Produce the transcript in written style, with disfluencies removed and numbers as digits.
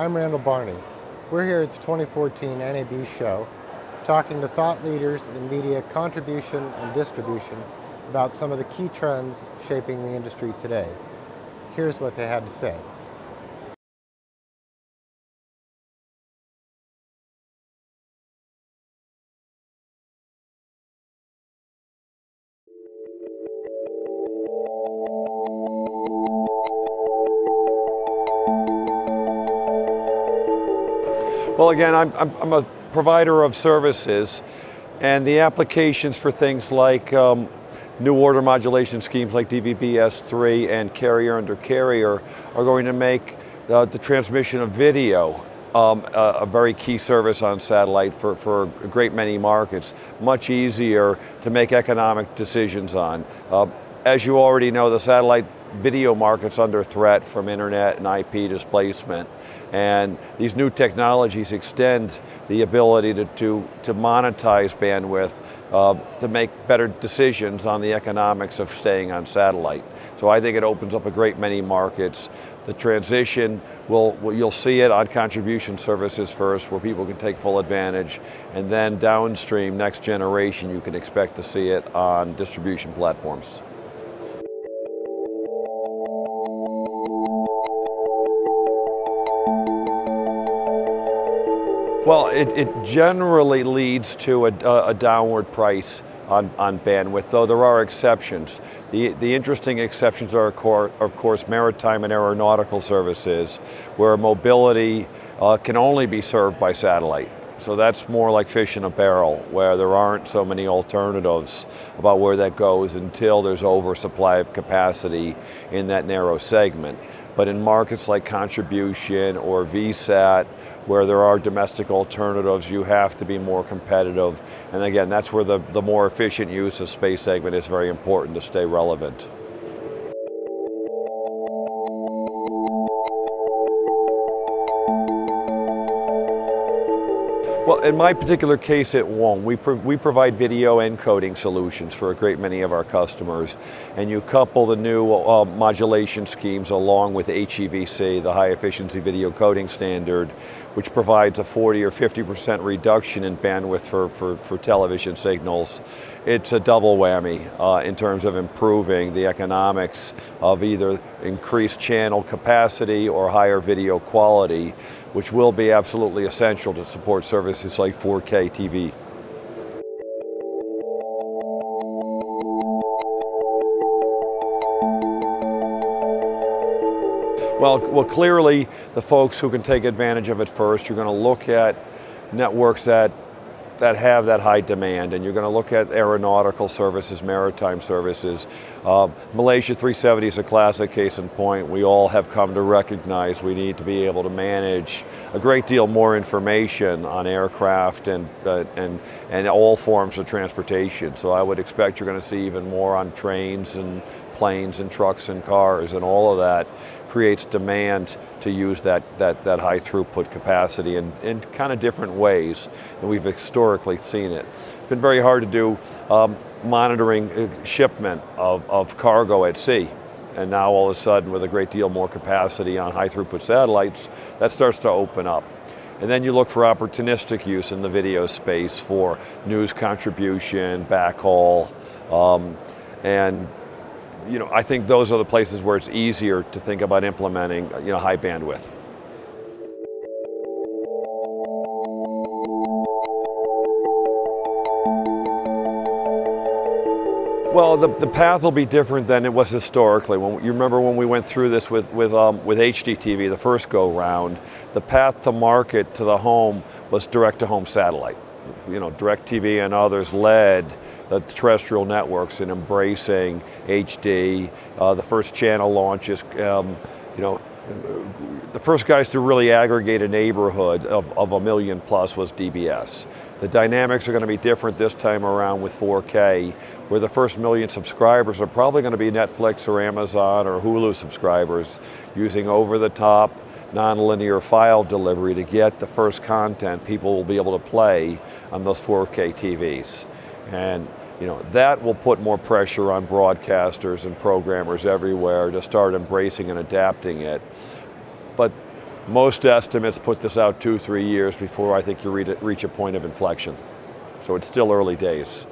I'm Randall Barney. We're here at the 2014 NAB show talking to thought leaders in media contribution and distribution about some of the key trends shaping the industry today. Here's what they had to say. Well, again, I'm a provider of services, and the applications for things like new order modulation schemes like DVB-S3 and carrier under carrier are going to make the transmission of video a very key service on satellite for a great many markets, much easier to make economic decisions on. As you already know, the satellite video market's under threat from internet and IP displacement. And these new technologies extend the ability to monetize bandwidth to make better decisions on the economics of staying on satellite. So I think it opens up a great many markets. The transition, you'll see it on contribution services first, where people can take full advantage, and then downstream, next generation, you can expect to see it on distribution platforms. Well, it generally leads to a downward price on bandwidth, though there are exceptions. The interesting exceptions are, of course, maritime and aeronautical services, where mobility can only be served by satellite. So that's more like fish in a barrel, where there aren't so many alternatives about where that goes until there's oversupply of capacity in that narrow segment. But in markets like contribution or VSAT, where there are domestic alternatives, you have to be more competitive. And again, that's where the more efficient use of space segment is very important to stay relevant. Well, in my particular case, it won't. We provide video encoding solutions for a great many of our customers, and you couple the new modulation schemes along with HEVC, the high efficiency video coding standard, which provides a 40 or 50% reduction in bandwidth for television signals. It's a double whammy in terms of improving the economics of either increased channel capacity or higher video quality, which will be absolutely essential to support services like 4K TV. Well, clearly the folks who can take advantage of it first, you're going to look at networks that have that high demand, and you're going to look at aeronautical services, maritime services. Malaysia 370 is a classic case in point. We all have come to recognize we need to be able to manage a great deal more information on aircraft and all forms of transportation. So I would expect you're going to see even more on trains and planes and trucks and cars, and all of that creates demand to use that high throughput capacity in kind of different ways than we've historically seen it. It's been very hard to do monitoring shipment of cargo at sea. And now all of a sudden, with a great deal more capacity on high throughput satellites, that starts to open up. And then you look for opportunistic use in the video space for news contribution, backhaul, and I think those are the places where it's easier to think about implementing, high bandwidth. Well, the path will be different than it was historically. You remember when we went through this with HDTV, the first go round, the path to market to the home was direct-to-home satellite. DirecTV and others led the terrestrial networks in embracing HD. The first channel launches, the first guys to really aggregate a neighborhood of a million plus was DBS. The dynamics are going to be different this time around with 4K, where the first million subscribers are probably going to be Netflix or Amazon or Hulu subscribers using over-the-top nonlinear file delivery to get the first content people will be able to play on those 4K TVs. And that will put more pressure on broadcasters and programmers everywhere to start embracing and adapting it. But Most estimates put this out 2-3 years before I think you reach a point of inflection. So it's still early days.